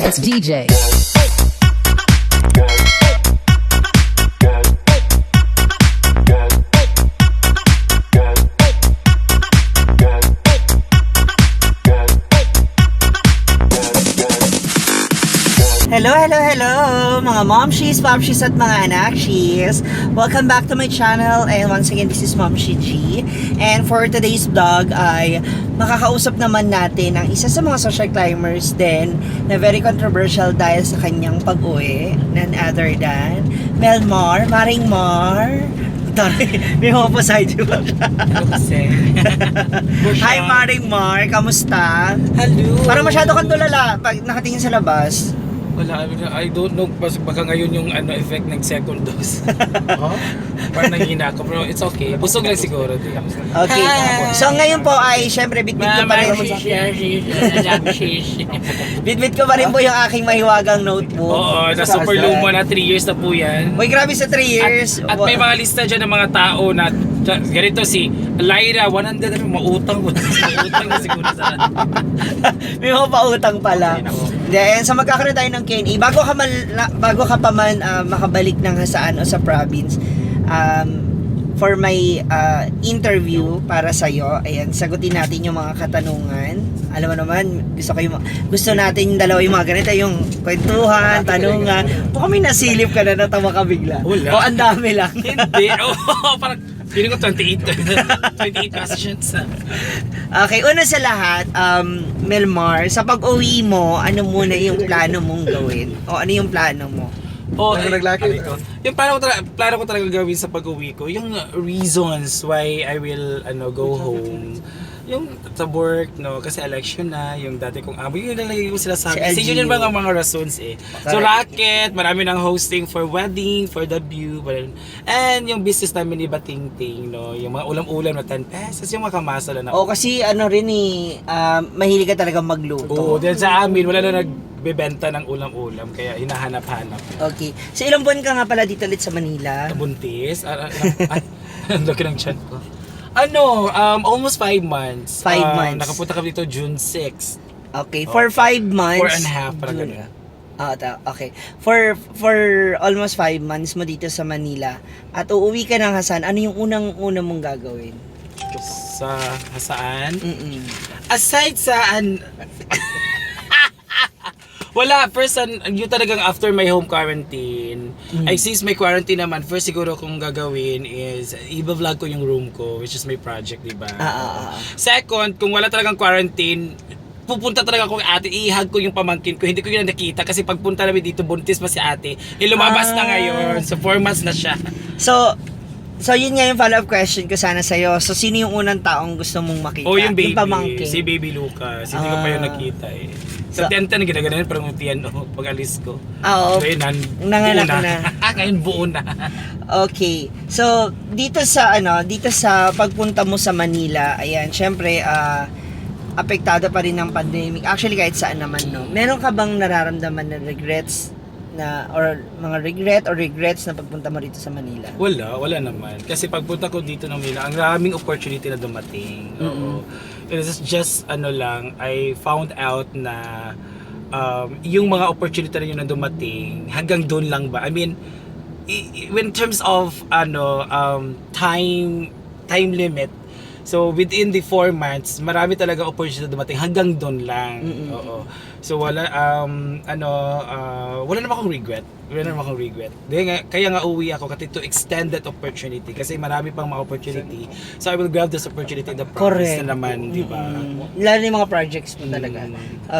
It's DJ. Hello mga momshies, popshies at mga anakshis. Welcome back to my channel and once again this is Momshi G. And for today's vlog ay makakausap naman natin ang isa sa mga social climbers din na very controversial dahil sa kanyang pag-uwi, none other than Melmar, Maring Mar. May homicide ba siya? Hi Maring Mar, kamusta? Hello. Parang masyado kang tulala pag nakatingin sa labas. Wala, I don't know, baka ngayon yung effect ng second dose. Parang nanghina ako, pero it's okay. Busog lang siguro. Okay. So ngayon po ay syempre bitbit ko pa rin bitbit ko pa rin po yung aking mahiwagang notebook. Oo, na super lumo na 3 years na po yan. Uy, grabe sa 3 years. At may mga lista dyan ng mga tao na ganito si Lyra, 100 na mautang po. Mautang na siguro sa may mga pautang pala. Then, so magkakaroon tayo ng Q&A. Bago ka pa man makabalik ng Hasaan o sa province, for my interview para sa'yo, ayan, sagutin natin yung mga katanungan. Alam mo naman, gusto natin dalawa yung mga ganito, yung kwentuhan, tanungan. Baka may nasilip ka na, natawa ka bigla. Wala. O ang dami lang. Hindi. Parang feeling ko 28 questions. Okay, una sa lahat, Melmar, sa pag-uwi mo, ano muna yung plano mong gawin? O ano yung plano mo? Yung plano ko talaga gawin sa pag-uwi ko, yung reasons why I will go home. Yung sa work, no, kasi election na, yung dati kong amo, yun lang lagi ko sila sabi. Kasi yun yung mga rations eh. So racket, marami ng hosting for wedding, for debut, and yung business namin ni Batingting, no, yung mga ulam-ulam na 10 pesos, yung mga kamasa na. O kasi ano rin eh, mahilig ka talaga magluto. Oo, dahil sa amin, wala na nagbebenta ng ulam-ulam, kaya hinahanap-hanap. Okay. So ilang buwan ka nga pala dito ulit sa Manila? Buntis? Ang laki ng tiyan ko. Almost 5 months. 5 months. Nakapunta kami dito June 6. Okay, for 5 months. 4 and a half, parang gano'n. Okay. For almost 5 months mo dito sa Manila at uuwi ka ng Hasan, ano yung unang-una mong gagawin? Sa Hasaan? Aside sa wala, first yung talagang after my home quarantine, ay since may quarantine naman, first siguro kung gagawin is i-vlog ko yung room ko, which is my project, diba? Second, kung wala talagang quarantine, pupunta talaga ako kay ate, ihag ko yung pamangkin ko, hindi ko yun nakita kasi pagpunta namin dito, buntis pa si ate, lumabas na ngayon, so 4 months na siya. So yun nga yung follow-up question ko sana sa'yo. So sino yung unang taong gusto mong makita? Oh, yung baby, pamangkin. si baby Lucas, hindi ko pa yun nakita eh. Sa tenta na ginaganan, parang utian pag-alis ko. Oo. So yun, nanganak na. Ngayon buo na. Okay. So dito sa pagpunta mo sa Manila, ayan, syempre apektado pa rin ng pandemic. Actually kahit saan naman, no. Meron ka bang nararamdaman na regrets mga regrets na pagpunta mo dito sa Manila? Wala naman. Kasi pagpunta ko dito ng Manila, ang raming opportunity na dumating. Oo. It is just I found out na yung mga opportunity na yun na dumating, hanggang doon lang ba? I mean, in terms of time limit, so within the 4 months, marami talaga opportunity na dumating, hanggang doon lang. Oo. So wala wala naman akong regret. Kaya nga uwi ako kasi to extend that opportunity kasi marami pang mga opportunity. So I will grab this opportunity in the process na naman, di ba? Lalo yung mga projects mo talaga.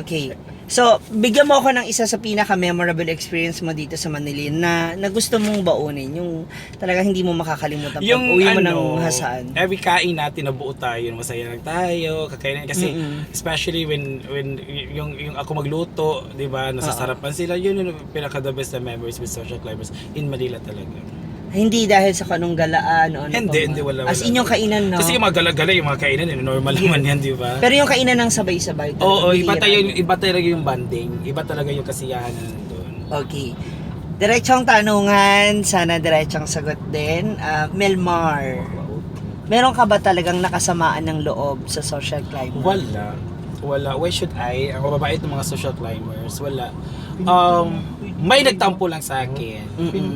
Okay. So, bigyan mo ako ng isa sa pinaka-memorable experience mo dito sa Manila na gusto mong baunin, yung talaga hindi mo makakalimutan pag uwi mo ng Hasaan. Every kain natin nabuo tayo, masaya lang tayo, kakainin kasi especially when yung ako magluto, 'di ba? Nasasarapan sila, yun yung pinaka the best na memories with social climbers in Manila talaga. Hindi dahil sa kanong galaan o ano. Hindi, wala. As in yung kainan, no? Kasi yung mga gala-gala, yung mga kainan, normal naman yan, di ba? Pero yung kainan ng sabay-sabay. Oo, iba talaga yung banding. Iba talaga yung kasiyahan na nandun. Okay. Diretsong tanungan, sana diretsong sagot din. Melmar, meron ka ba talagang nakasamaan ng loob sa social climber? Wala. Wala. Why should I? Ang mababait ng mga social climbers. Wala. May nagtampo lang sa akin.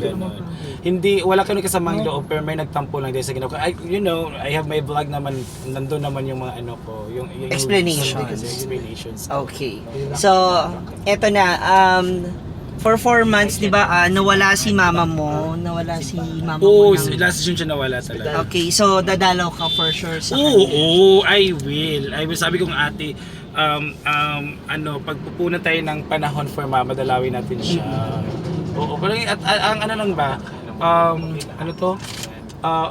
Ganun. Hindi, wala kami kasamang loob, pero may nagtampo lang dahil sa ginawa ko. I have my vlog naman, nandun naman yung mga ano ko. Yung explanations. Okay. So, eto na. For 4 months, di ba, nawala si mama mo. Oo, last June siya nawala talaga. Okay, so dadalaw ka for sure sa Oo, I will. Sabi kong ate, pagpupunan tayo ng panahon for mama, dalawin natin siya. Oo, parang ang ano lang ba,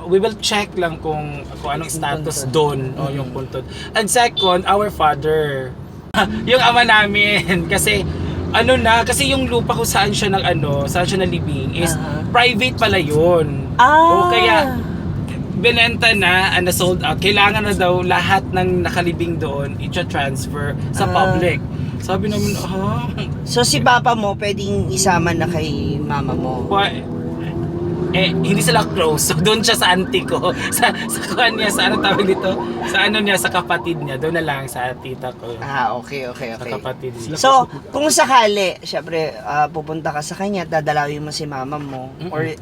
we will check lang kung anong status doon, yung puntod. And second, our father, yung ama namin, kasi kasi yung lupa kung saan siya nalibing is private pala yun. O kaya binenta na and sold out. Kailangan na daw lahat ng nakalibing doon i-transfer sa public. Sabi namin, So si papa mo pwedeng isama na kay mama mo? Hindi sila close. So doon siya sa auntie ko. Sa kuhan niya, sa tawag dito? Sa kapatid niya. Doon na lang sa tita ko. Okay. Sa kapatid niya. So, kung sakali, syempre, pupunta ka sa kanya, dadalawin mo si mama mo, or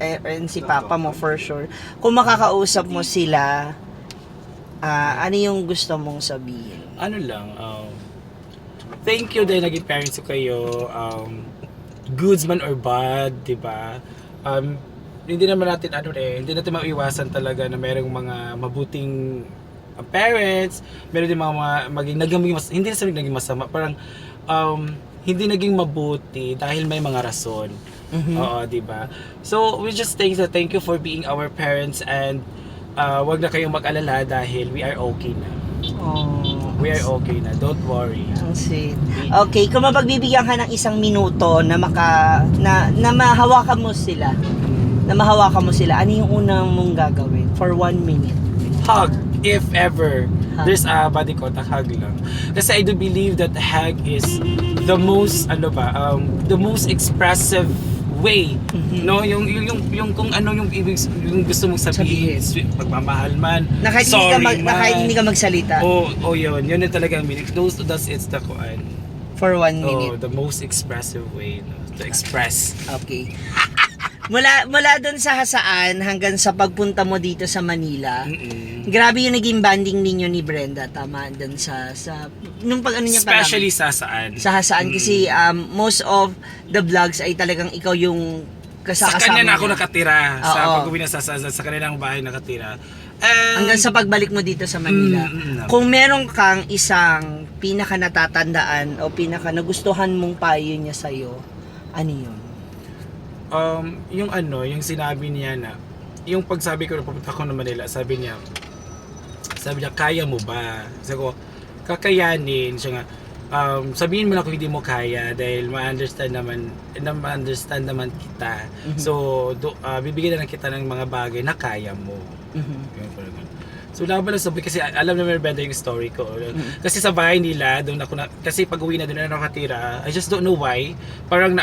si papa mo for sure. Kung makakausap mo sila, ano yung gusto mong sabihin? Thank you dahil naging parents ko kayo. Goods man or bad, di ba? Hindi naman natin hindi natin maiwasan talaga na merong mga mabuting parents, meron din hindi na naging masama, parang hindi naging mabuti dahil may mga rason. Oo, di ba? So we just thank you for being our parents, and wag na kayong mag-alala dahil we are okay na. We are okay na, don't worry. Okay, kung mapagbibigyan ka ng 1 minuto na mahawakan mo sila, ano yung unang mong gagawin for 1 minute? Hug, if ever. There's a body contact, hug lang. Kasi I do believe that hug is the most, the most expressive way. No, yung kung ano yung gusto mong sabihin, pagmamahal man, sorry man. Kahit hindi ka magsalita. Yun na talaga ang meaning. It's the kuan. For 1 minute. The most expressive way, to express. Okay. Mula doon sa Hasaan hanggang sa pagpunta mo dito sa Manila, grabe yung naging banding ninyo ni Brenda, tama? Doon nung niya especially sa Hasaan. Sa Hasaan kasi most of the vlogs ay talagang ikaw yung kasama. Sa kanya na ako nakatira. Sa pag-uwi na sa kanilang bahay nakatira. Hanggang sa pagbalik mo dito sa Manila. Kung meron kang isang pinaka natatandaan o pinaka nagustuhan mong payo niya sa'yo, ano yun? Yung sinabi niya na, yung pagsabi ko na pupunta ko na Manila, sabi niya, kaya mo ba? Sabi ko, kakayanin. Siya nga, sabihin mo na kung hindi mo kaya dahil ma-understand naman kita. So, bibigyan na lang kita ng mga bagay na kaya mo. So, laban lang sabi kasi alam naman benda yung story ko. Kasi sa bahay nila, doon ako kasi pag-uwi na doon na nakatira, I just don't know why. Parang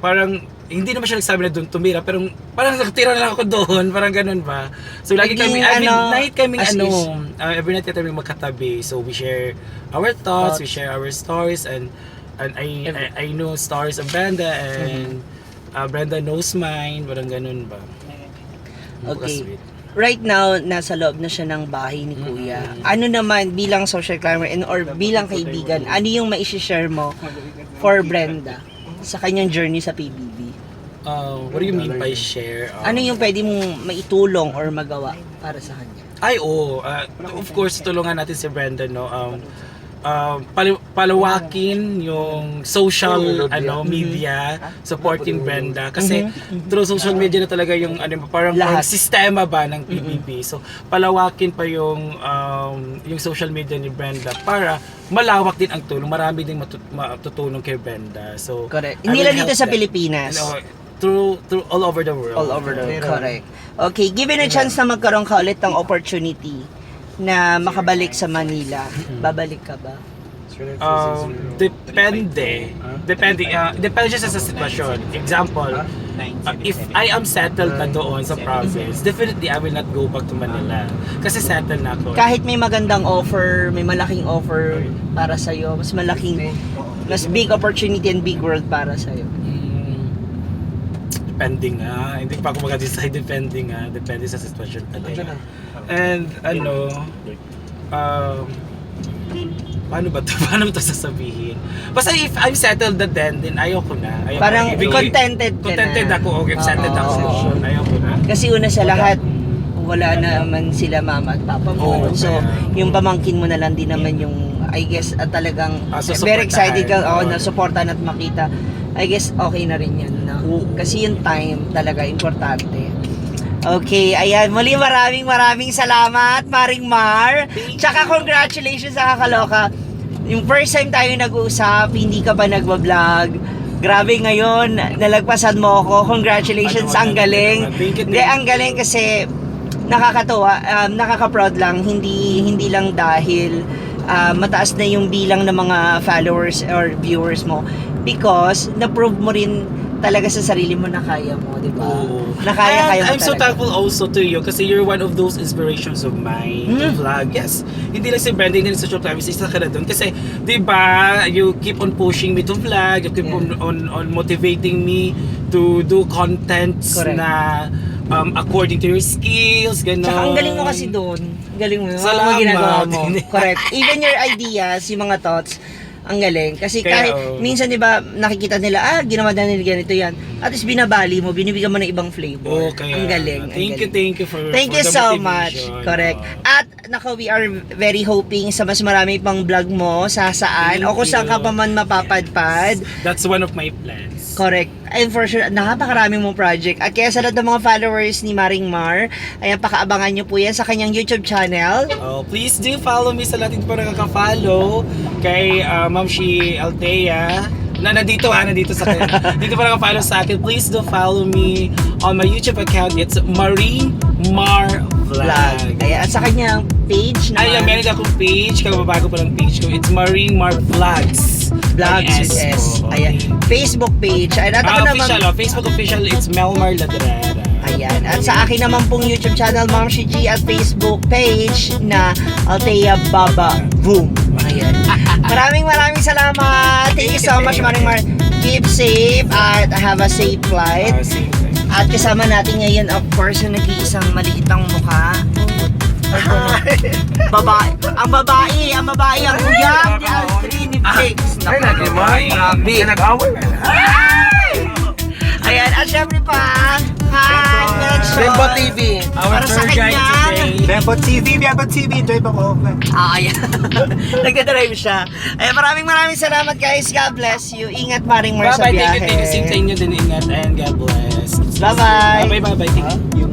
parang hindi naman siya nagsabi na doon tumira, pero parang nakatira na lang ako doon, parang ganun ba. So lagi kami, every night kami magkatabi. So we share our thoughts, we share our stories, and I know stories of Brenda, and Brenda knows mine, parang ganun ba. Okay. Right now, nasa loob na siya ng bahay ni Kuya. Ano naman, bilang social climber or bilang kaibigan, ano yung ma-share mo for Brenda sa kanyang journey sa PBB? What do you mean by share? Ano yung pwede mong maitulong or magawa para sa kanya? Of course, tulungan natin si Brenda, no? Palawakin yung social media supporting Brenda kasi through social media na talaga yung parang sistema ba ng PBB. So palawakin pa yung social media ni Brenda para malawak din ang tulong. Marami ding matutulong kay Brenda. So correct. Hindi lang dito sa Pilipinas. Through all over the world. All over the world. Correct. Okay, given a chance na magkaroon ka ulit ng opportunity na makabalik sa Manila, babalik ka ba? Depende siya sa sitwasyon. Example, if I am settled na doon sa province, definitely I will not go back to Manila. Kasi settled na ako. Kahit may magandang offer, may malaking offer para sa'yo, mas big opportunity and big world para sa'yo. Depending nga. Hindi pa ako mag-decide. Depending nga. Depende sa sitwasyon talaga. And paano ba ito? Paano ito sasabihin? Basta if I'm settled na then ayoko na. Ayoko Parang na. contented ka Contented na. ako. Okay, settled ako sa sitwasyon. Ayoko na. Kasi una sa lahat, wala naman sila mama at papa mo. Oo, So, kaya. yung pamangkin mo na lang din naman yung, I guess, talagang very susuportahan. excited ka Oo. na supportan at makita. I guess, okay na rin yan. No? Oo. Kasi yung time talaga, importante. Okay, ayan. Muli maraming salamat, Maring Mar. Tsaka congratulations sa Kakaloka. Yung first time tayo nag-uusap, hindi ka pa nagbablog. Grabe ngayon, nalagpasan mo ako. Congratulations, ang galing. Hindi, ang galing kasi nakakatuwa, nakaka-proud lang. Hindi lang dahil mataas na yung bilang ng mga followers or viewers mo. Because na-prove mo rin talaga sa sarili mo na kaya mo, di ba? Na kaya mo I'm so talaga. thankful also to you kasi you're one of those inspirations of mine to vlog. Yes, hindi lang si Brandon, hindi lang sa social platforms, isa ka na doon. Kasi, di ba, you keep on pushing me to vlog, you keep on motivating me to do contents Correct. na according to your skills, gano'n. Tsaka ang galing mo kasi doon. Ang galing mo. Yung Salamat. mga ginagawa mo. Correct. Even your ideas, yung mga thoughts, ang galing. Kasi kahit minsan, di ba, nakikita nila, ginawa na nila ganito yan. At least binabali mo, binibigyan mo ng ibang flavor. Okay. Ang galing. Thank you for Thank you the so motivation. much. Correct. At nako, we are very hoping sa mas marami pang vlog mo sa saan o kung saan ka pa man mapapadpad. That's one of my plans. Correct. And for sure, napakaraming mong project. At kaya sa lahat ng mga followers ni Maring Mar, ayan, pakaabangan nyo po yan sa kanyang YouTube channel. Oh, please do follow me sa lahat po nakaka-follow kay Ma'am Shi Altea. Nandito sa kanya. Dito pa naka-follow sa akin. Please do follow me on my YouTube account. It's Maring Mar Vlog. Ayan, at sa kanyang page naman. Ayan, meron akong page. Kagababago pa ng page ko. It's Maring Mar Vlogs. Vlogs with S. Ayan. Facebook page. Ayan, at ako naman. Official, Facebook official, it's Melmar Ladrera. Ayan. At sa akin naman pong YouTube channel, Ma'am Shi G, at Facebook page na Altea Baba Boom. Ayan. Maraming salamat. Thank you so much, Maring Mar. Keep safe at have a safe flight. At kasama natin ngayon, of course, yung nag-iisang maliitang mukha. Babae. Ang babae, ang uyang ni Aldrin ni Fix. Nag-away. Ayan, at syempre pa, hi, Mention. Bembo TV. Our Para sa tour guide kanya. today. Bembo TV, enjoy pa ko. Ayan. Nagdadrive siya. Ayan, maraming salamat guys. God bless you. Ingat Maring Mar sa Bye-bye, biyahe. thank you. Same sa inyo din, ingat and God bless. Bye-bye. Bye-bye, thank you. Yung